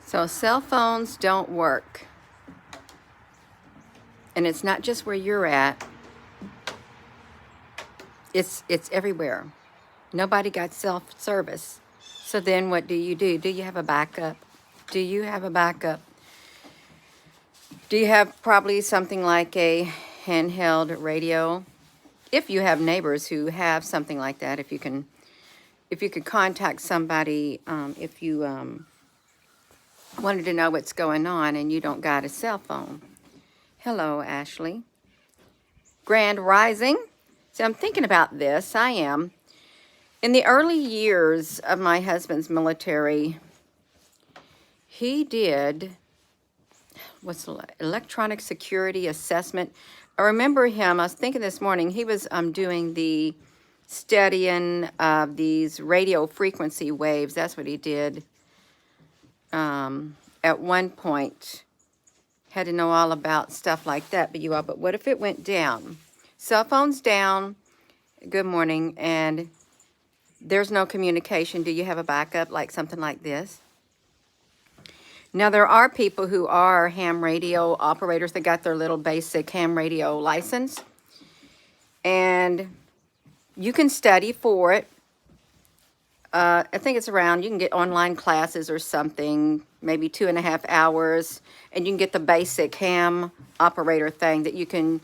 So cell phones don't work. And it's not just where you're at. It's everywhere. Nobody got self-service. So then what do? Do you have a backup? Do you have a backup? Do you have probably something like a handheld radio? If you have neighbors who have something like that, if you could contact somebody, if you wanted to know what's going on and you don't got a cell phone. Hello, Ashley. Grand Rising. So I'm thinking about this. I am. In the early years of my husband's military, he did what's electronic security assessment. I remember him, I was thinking this morning, he was doing the studying of these radio frequency waves. That's what he did at one point. Had to know all about stuff like that. But what if it went down? Cell phone's down. Good morning. And there's no communication. Do you have a backup like something like this? Now, there are people who are ham radio operators that got their little basic ham radio license. And you can study for it. I think it's around, you can get online classes or something, maybe 2.5 hours. And you can get the basic ham operator thing that you can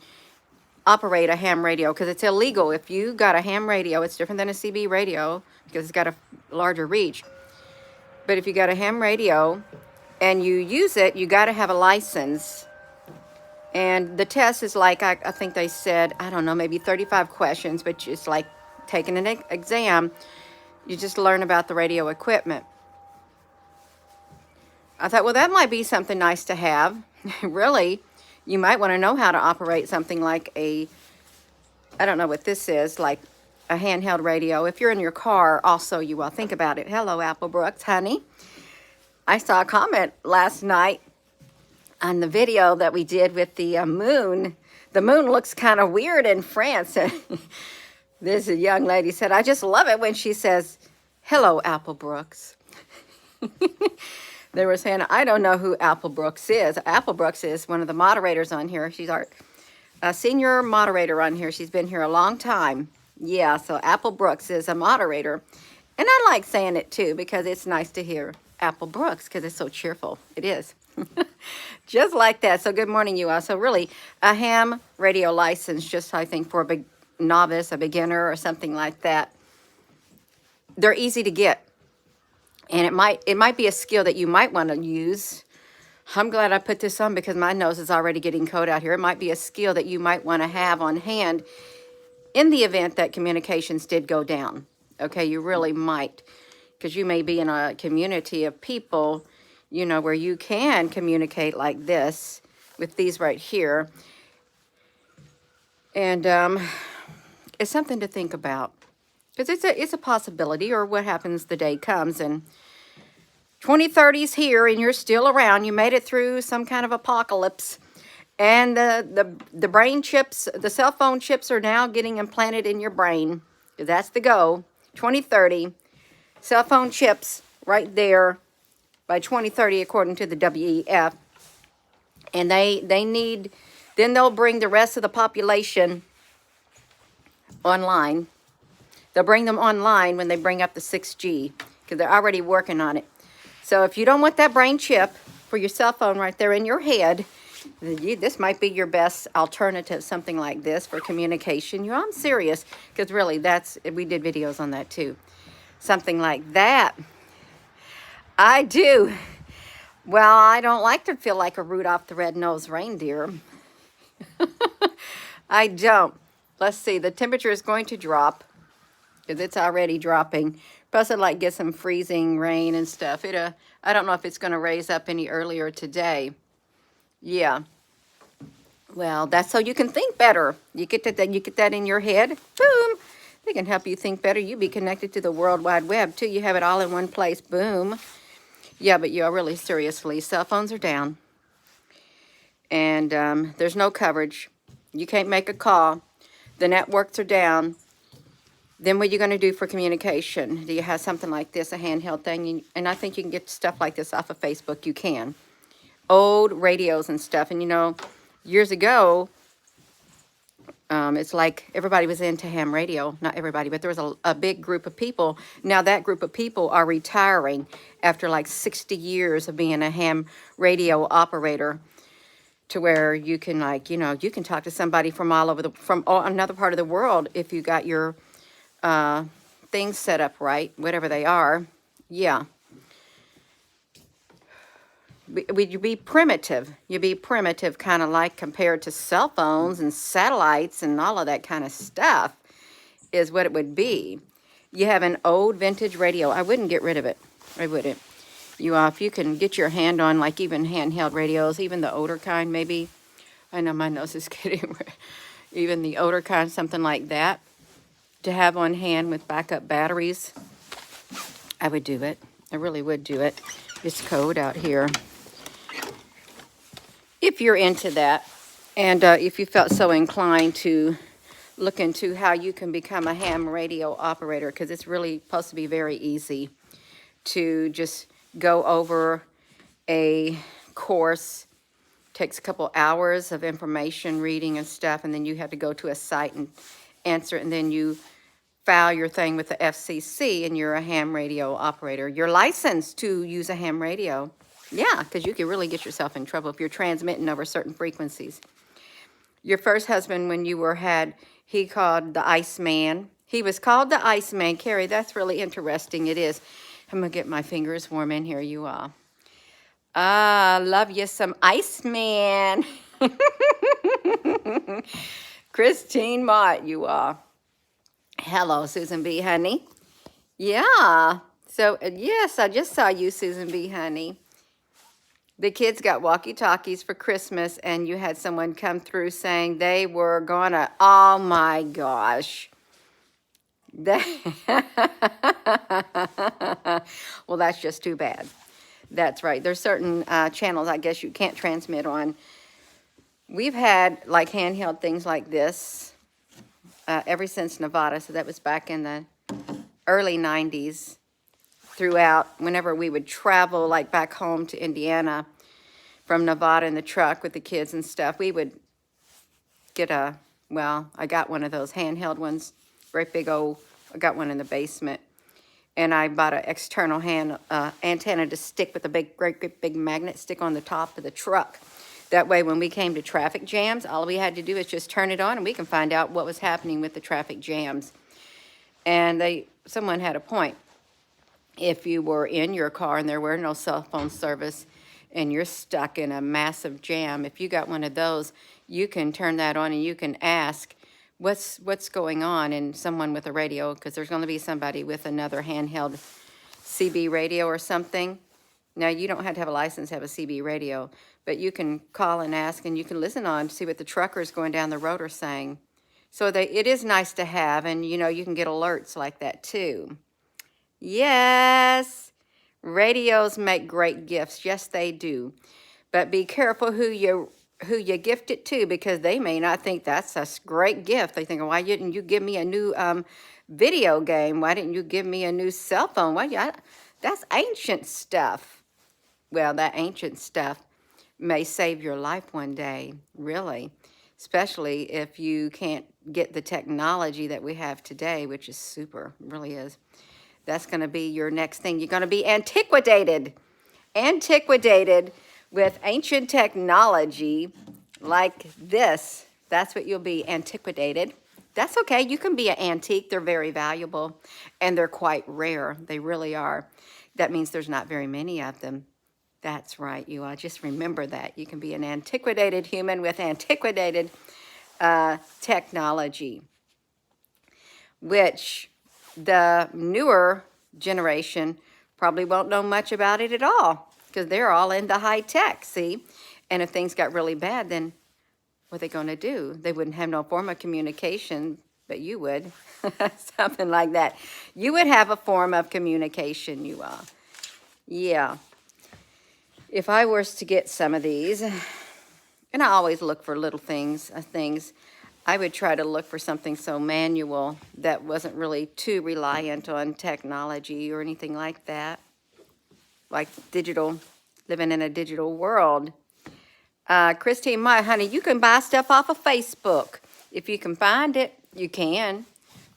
operate a ham radio, because it's illegal. If you got a ham radio, it's different than a CB radio because it's got a larger reach. But if you got a ham radio and you use it, you got to have a license. And the test is like, I think they said, I don't know, maybe 35 questions, but it's like taking an exam. You just learn about the radio equipment. I thought, well, that might be something nice to have. Really, you might want to know how to operate something like I don't know what this is, like a handheld radio. If you're in your car, also you will think about it. Hello, Apple Brooks, honey. I saw a comment last night on the video that we did with the moon. The moon looks kind of weird in France. This young lady said, I just love it when she says, hello, Apple Brooks. They were saying, I don't know who Apple Brooks is. Apple Brooks is one of the moderators on here. She's our senior moderator on here. She's been here a long time. Yeah, so Apple Brooks is a moderator. And I like saying it too, because it's nice to hear Apple Brooks, because it's so cheerful. It is. Just like that. So good morning, you all. So really, a ham radio license, just I think for a novice, a beginner, or something like that. They're easy to get. And it might be a skill that you might want to use. I'm glad I put this on because my nose is already getting cold out here. It might be a skill that you might want to have on hand in the event that communications did go down. Okay, you really might, because you may be in a community of people, you know, where you can communicate like this with these right here. And it's something to think about. Because it's a possibility, or what happens the day comes and 2030's here and you're still around. You made it through some kind of apocalypse. And the brain chips, the cell phone chips are now getting implanted in your brain. That's the go. 2030, cell phone chips right there by 2030 according to the WEF. And they need, then they'll bring the rest of the population online. They'll bring them online when they bring up the 6G, because they're already working on it. So if you don't want that brain chip for your cell phone right there in your head, this might be your best alternative, something like this for communication. I'm serious, because really we did videos on that too. Something like that. I do. Well, I don't like to feel like a Rudolph the Red-Nosed Reindeer. I don't. Let's see, the temperature is going to drop, because it's already dropping. Plus, I'd like get some freezing rain and stuff. I don't know if it's going to raise up any earlier today. Yeah. Well, that's so you can think better. You get that in your head. Boom. They can help you think better. You be connected to the World Wide Web, too. You have it all in one place. Boom. Yeah, but yeah, really seriously, cell phones are down. And there's no coverage. You can't make a call. The networks are down. Then what are you going to do for communication? Do you have something like this, a handheld thing? And I think you can get stuff like this off of Facebook. You can. Old radios and stuff. And, you know, years ago, it's like everybody was into ham radio. Not everybody, but there was a big group of people. Now that group of people are retiring after like 60 years of being a ham radio operator, to where you can, like, you know, you can talk to somebody from all over another part of the world if you got your things set up right, whatever they are. Yeah. You'd be primitive. You'd be primitive, kind of like compared to cell phones and satellites and all of that kind of stuff is what it would be. You have an old vintage radio. I wouldn't get rid of it. I wouldn't. If you can get your hand on, like, even handheld radios, even the older kind, maybe. I know my nose is getting even the older kind, something like that, to have on hand with backup batteries. I would do it. I really would do it. It's cold out here. If you're into that, and if you felt so inclined to look into how you can become a ham radio operator, because it's really supposed to be very easy to just go over a course. Takes a couple hours of information reading and stuff, and then you have to go to a site and answer it, and then you file your thing with the FCC, and you're a ham radio operator. You're licensed to use a ham radio. Yeah, because you can really get yourself in trouble if you're transmitting over certain frequencies. Your first husband, when you he called the Iceman. He was called the Iceman. Carrie, that's really interesting. It is. I'm going to get my fingers warm in here, you all. Love you some Iceman. Christine Mott, you are. Hello, Susan B. Honey. Yeah. So, yes, I just saw you, Susan B. Honey. The kids got walkie-talkies for Christmas, and you had someone come through saying they were gonna, oh my gosh. Well, that's just too bad. That's right. There's certain channels I guess you can't transmit on. We've had like handheld things like this ever since Nevada. So that was back in the early 90s. Throughout, whenever we would travel like back home to Indiana from Nevada in the truck with the kids and stuff, we would get I got one of those handheld ones, great big old, I got one in the basement. And I bought an external antenna to stick with a great big magnet stick on the top of the truck. That way, when we came to traffic jams, all we had to do is just turn it on, and we can find out what was happening with the traffic jams. And someone had a point. If you were in your car and there were no cell phone service and you're stuck in a massive jam, if you got one of those, you can turn that on and you can ask, what's going on, and someone with a radio, because there's going to be somebody with another handheld CB radio or something. Now, you don't have to have a license to have a CB radio, but you can call and ask, and you can listen on to see what the truckers going down the road are saying. So it is nice to have, and, you know, you can get alerts like that, too. Yes, radios make great gifts. Yes, they do. But be careful who you gift it to, because they may not think that's a great gift. They think, why didn't you give me a new video game? Why didn't you give me a new cell phone? That's ancient stuff. Well, that ancient stuff may save your life one day, really, especially if you can't get the technology that we have today, which is super, really is. That's going to be your next thing. You're going to be antiquated with ancient technology like this. That's what you'll be, antiquated. That's okay. You can be an antique. They're very valuable, and they're quite rare. They really are. That means there's not very many of them. That's right, you all. Just remember that. You can be an antiquated human with antiquated technology, which the newer generation probably won't know much about it at all, because they're all into high tech, see? And if things got really bad, then what are they going to do? They wouldn't have no form of communication, but you would. Something like that. You would have a form of communication, you all. Yeah. If I was to get some of these, and I always look for little things, I would try to look for something so manual that wasn't really too reliant on technology or anything like that. Like digital, living in a digital world. Christine, my honey, you can buy stuff off of Facebook. If you can find it, you can.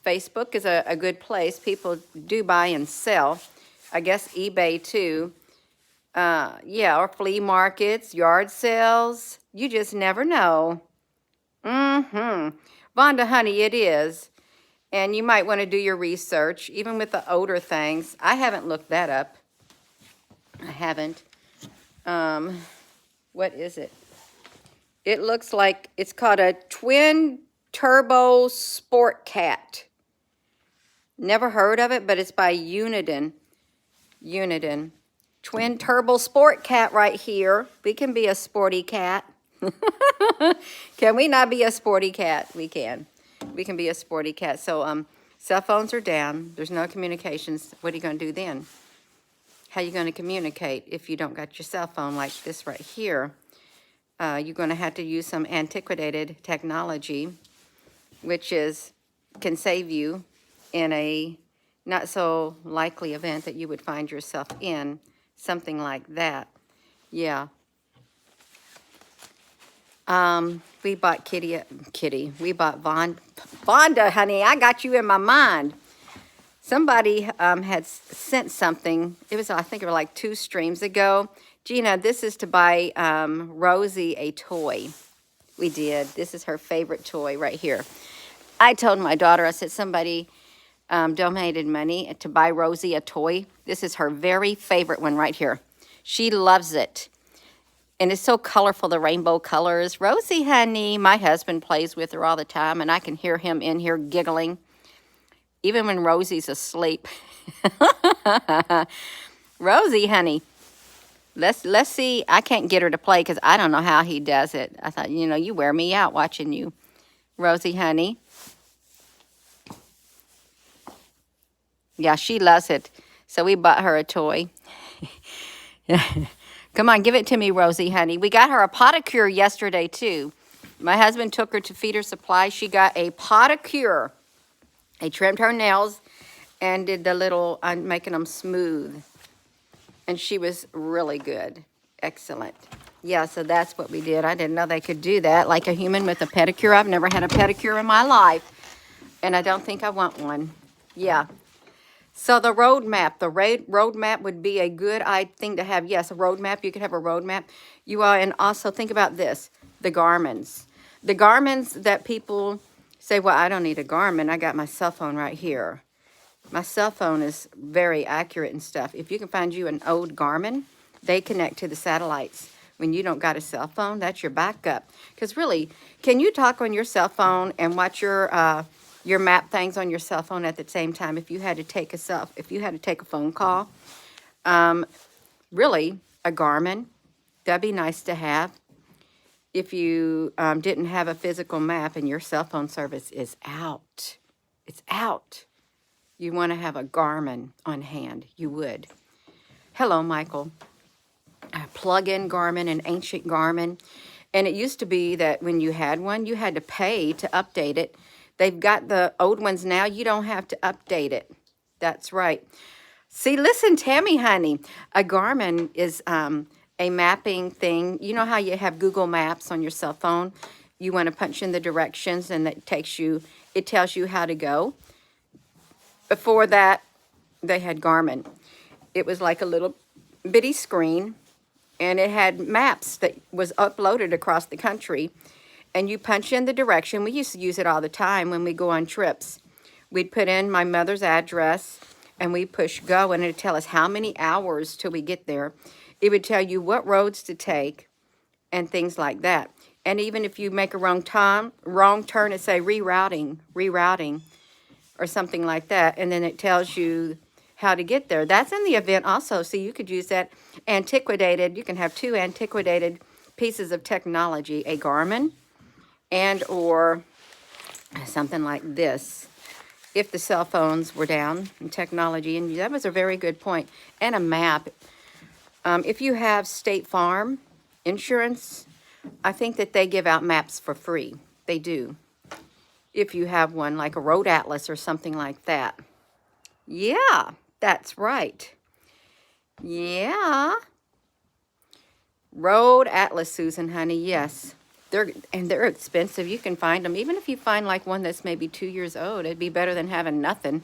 Facebook is a good place. People do buy and sell. I guess eBay too. Yeah, or flea markets, yard sales. You just never know. Mm-hmm. Vonda, honey, it is. And you might want to do your research, even with the older things. I haven't looked that up. I haven't. What is it? It looks like it's called a twin turbo sport cat. Never heard of it, but it's by Uniden. Uniden. Twin turbo sport cat right here. We can be a sporty cat. Can we not be a sporty cat? We can. We can be a sporty cat. So cell phones are down. There's no communications. What are you going to do then? How are you going to communicate if you don't got your cell phone like this right here? You're going to have to use some antiquated technology, which can save you in a not so likely event that you would find yourself in, something like that. Yeah. We bought Kitty. We bought Vonda, honey. I got you in my mind. Somebody had sent something. It was, I think, it was like 2 streams ago. Gina, this is to buy Rosie a toy. We did. This is her favorite toy right here. I told my daughter, I said, somebody donated money to buy Rosie a toy. This is her very favorite one right here. She loves it. And it's so colorful, the rainbow colors. Rosie, honey, my husband plays with her all the time, and I can hear him in here giggling, even when Rosie's asleep. Rosie, honey, let's see. I can't get her to play because I don't know how he does it. I thought, you wear me out watching you. Rosie, honey. Yeah, she loves it. So we bought her a toy. Come on, give it to me, Rosie, honey. We got her a pedicure yesterday, too. My husband took her to Feeder Supply. She got a pedicure. They trimmed her nails and did the little, making them smooth. And she was really good. Excellent. Yeah, so that's what we did. I didn't know they could do that, like a human with a pedicure. I've never had a pedicure in my life. And I don't think I want one. Yeah. So the roadmap, roadmap would be a good thing to have. Yes, a roadmap. You could have a roadmap. And also think about this, the Garmins. The Garmins that people say, well, I don't need a Garmin. I got my cell phone right here. My cell phone is very accurate and stuff. If you can find you an old Garmin, they connect to the satellites. When you don't got a cell phone, that's your backup. Because really, can you talk on your cell phone and watch your map things on your cell phone at the same time? If you had to take a phone call, really a Garmin, that'd be nice to have. If you didn't have a physical map and your cell phone service is out, it's out. You want to have a Garmin on hand. You would. Hello, Michael. A plug-in Garmin, an ancient Garmin. And it used to be that when you had one, you had to pay to update it. They've got the old ones now. You don't have to update it. That's right. See, listen, Tammy, honey. A Garmin is a mapping thing. You know how you have Google Maps on your cell phone? You want to punch in the directions and it tells you how to go. Before that, they had Garmin. It was like a little bitty screen, and it had maps that was uploaded across the country. And you punch in the direction. We used to use it all the time when we go on trips. We'd put in my mother's address, and we push go, and it'd tell us how many hours till we get there. It would tell you what roads to take and things like that. And even if you make a wrong turn, it'd say rerouting, or something like that. And then it tells you how to get there. That's in the event also. So you could use that antiquated. You can have 2 antiquated pieces of technology, a Garmin and or something like this, if the cell phones were down in technology. And that was a very good point. And a map. If you have State Farm insurance, I think that they give out maps for free. They do. if you have one, like a road atlas or something like that. Yeah, that's right. Yeah. Road atlas, Susan, honey, yes. They're expensive. You can find them. Even if you find like one that's maybe 2 years old, it'd be better than having nothing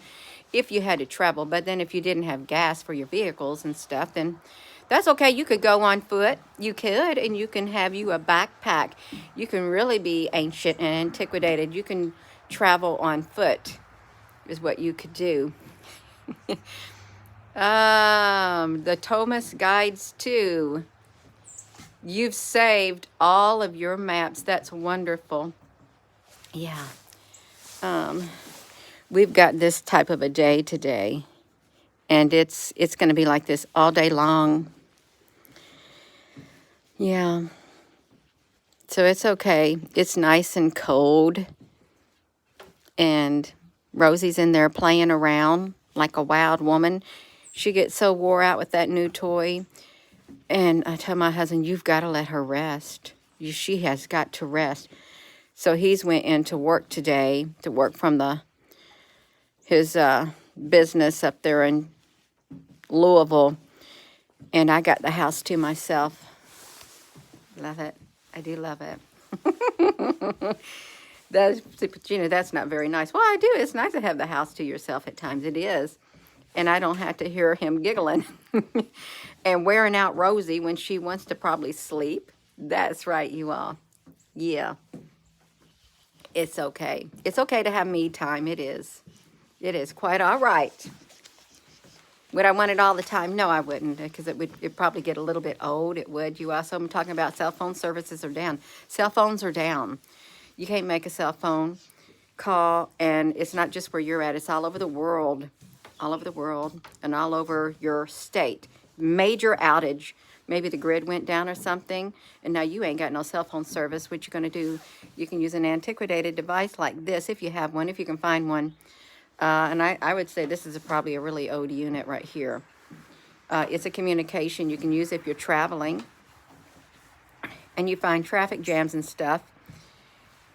if you had to travel. But then if you didn't have gas for your vehicles and stuff, then that's okay. You could go on foot. You could, and you can have you a backpack. You can really be ancient and antiquated. You can travel on foot is what you could do. The Thomas guides too. You've saved all of your maps. That's wonderful. Yeah. We've got this type of a day today, and it's going to be like this all day long. Yeah. So it's okay. It's nice and cold, and Rosie's in there playing around like a wild woman. She gets so wore out with that new toy. And I tell my husband, you've got to let her rest. She has got to rest. So he's went into work today to work from his business up there in Louisville. And I got the house to myself. Love it. I do love it. That's not very nice. Well, I do. It's nice to have the house to yourself at times. It is. And I don't have to hear him giggling and wearing out Rosie when she wants to probably sleep. That's right, you all. Yeah. It's okay. It's okay to have me time. It is. It is quite all right. Would I want it all the time? No, I wouldn't, because it'd probably get a little bit old. It would. You also, I'm talking about cell phone services are down. Cell phones are down. You can't make a cell phone call, and it's not just where you're at. It's all over the world. All over the world and all over your state. Major outage. Maybe the grid went down or something, and now you ain't got no cell phone service. What you're going to do, you can use an antiquated device like this if you have one, if you can find one. And I would say this is probably a really old unit right here. It's a communication you can use if you're traveling and you find traffic jams and stuff,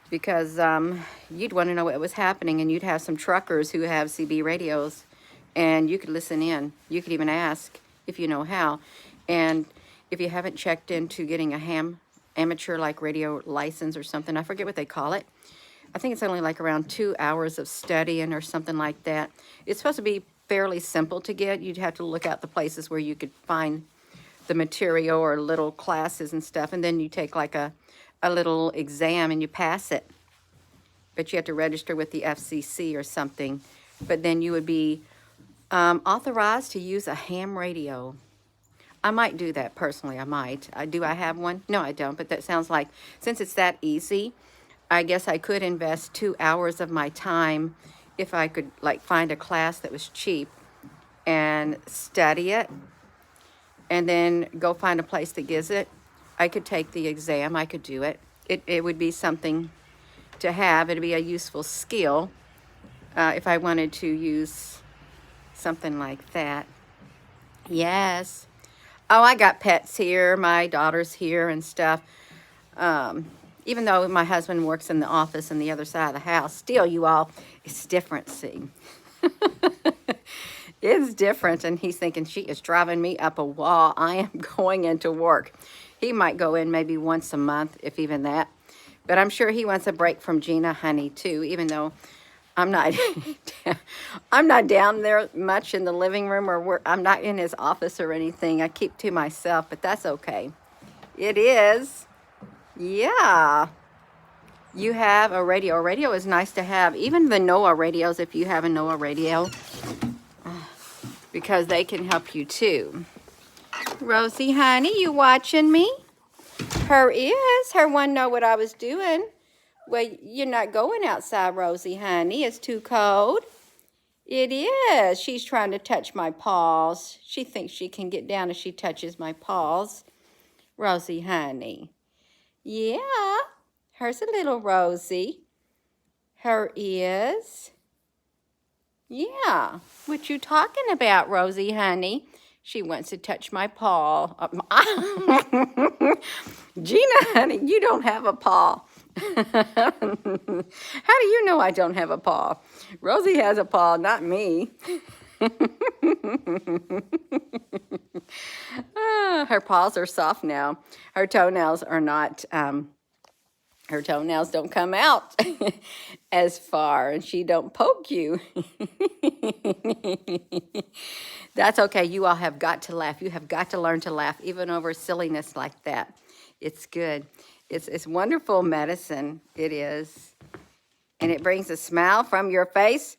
because you'd want to know what was happening, and you'd have some truckers who have CB radios, and you could listen in. You could even ask if you know how. And if you haven't checked into getting a amateur like radio license or something, I forget what they call it. I think it's only like around 2 hours of studying or something like that. It's supposed to be fairly simple to get. You'd have to look out the places where you could find the material or little classes and stuff. And then you take like a little exam and you pass it. But you have to register with the FCC or something. But then you would be authorized to use a ham radio. I might do that personally. I might. Do I have one? No, I don't. But that sounds like, since it's that easy, I guess I could invest 2 hours of my time if I could like find a class that was cheap and study it, and then go find a place that gives it. I could take the exam. I could do it. It would be something to have. It'd be a useful skill if I wanted to use something like that. Yes. Oh, I got pets here. My daughter's here and stuff. Even though my husband works in the office on the other side of the house, still, you all, it's different, see. It's different, and he's thinking, she is driving me up a wall. I am going into work. He might go in maybe once a month, if even that. But I'm sure he wants a break from Gina, honey, too, even though I'm not I'm not down there much in the living room, or I'm not in his office or anything. I keep to myself, but that's okay. It is. Yeah. You have a radio. A radio is nice to have. Even the NOAA radios, if you have a NOAA radio, because they can help you too. Rosie, honey, you watching me? Her is. Her one know what I was doing. Well, you're not going outside, Rosie, honey. It's too cold. It is. She's trying to touch my paws. She thinks she can get down if she touches my paws. Rosie, honey. Yeah. Her's a little Rosie. Her is. Yeah. What you talking about, Rosie, honey? She wants to touch my paw. Gina, honey, you don't have a paw. How do you know I don't have a paw? Rosie has a paw, not me. Her paws are soft now. Her toenails are not, her toenails don't come out as far, and she don't poke you. That's okay. You all have got to laugh. You have got to learn to laugh, even over silliness like that. It's good. It's wonderful medicine. It is. And it brings a smile from your face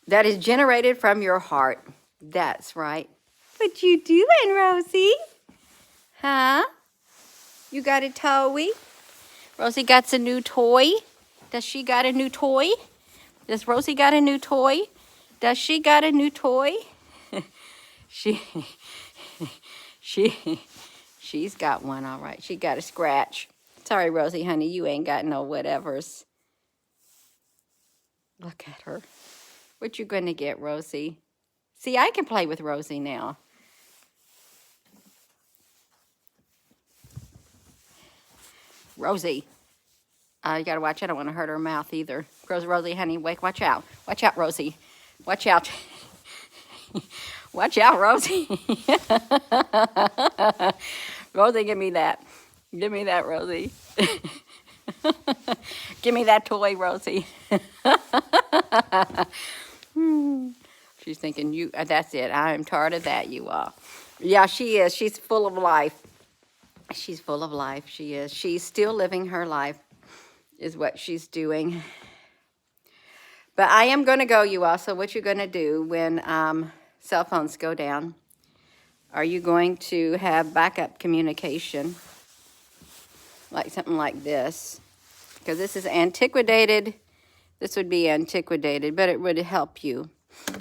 that is generated from your heart. That's right. What you doing, Rosie? Huh? You got a toy? Rosie got a new toy. Does she got a new toy? Does Rosie got a new toy? Does she got a new toy? She's got one, all right. She got a scratch. Sorry, Rosie, honey, you ain't got no whatevers. Look at her. What you gonna get, Rosie? See, I can play with Rosie now. Rosie. You gotta watch. I don't want to hurt her mouth either. Rosie, honey, watch out. Watch out, Rosie. Watch out. Watch out, Rosie. Rosie, give me that. Give me that, Rosie. Give me that toy, Rosie. She's thinking, that's it. I am tired of that, you all. Yeah, she is. She's full of life. She's full of life. She is. She's still living her life, is what she's doing. But I am going to go, you all. So what you're going to do when cell phones go down, are you going to have backup communication? Like something like this. Because this is antiquated. This would be antiquated, but it would help you.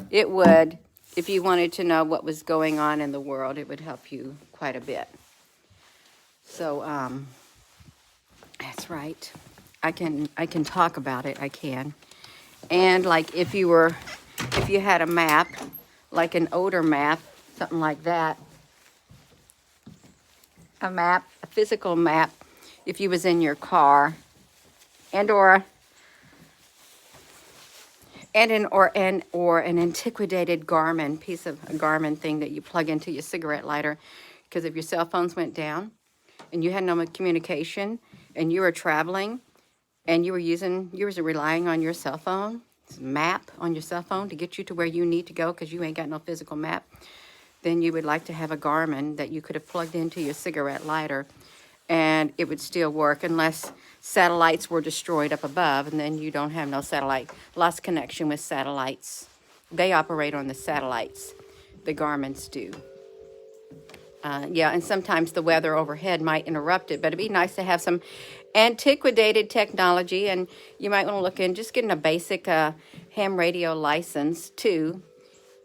It would, if you wanted to know what was going on in the world, it would help you quite a bit. So, that's right. I can talk about it. I can. And like if you had a map, like an older map, something like that, a physical map, if you was in your car, or an antiquated Garmin piece of a Garmin thing that you plug into your cigarette lighter, because if your cell phones went down and you had no communication and you were traveling and you were relying on your cell phone map on your cell phone to get you to where you need to go because you ain't got no physical map, then you would like to have a Garmin that you could have plugged into your cigarette lighter and it would still work unless satellites were destroyed up above, and then you don't have no satellite, lost connection with satellites. They operate on the satellites. The Garmins do. Yeah, and sometimes the weather overhead might interrupt it, but it'd be nice to have some antiquated technology, and you might want to look in just getting a basic ham radio license too.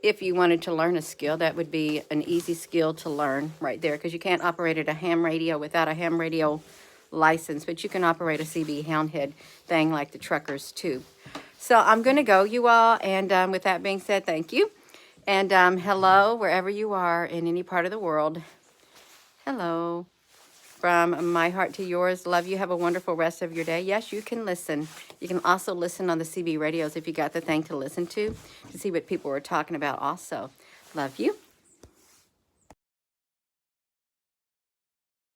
If you wanted to learn a skill, that would be an easy skill to learn right there, because you can't operate at a ham radio without a ham radio license, but you can operate a CB Houndhead thing like the truckers too. So I'm going to go, you all, and with that being said, thank you. And hello, wherever you are in any part of the world. Hello. From my heart to yours, love you. Have a wonderful rest of your day. Yes, you can listen. You can also listen on the CB radios if you got the thing to listen to see what people were talking about also. Love you.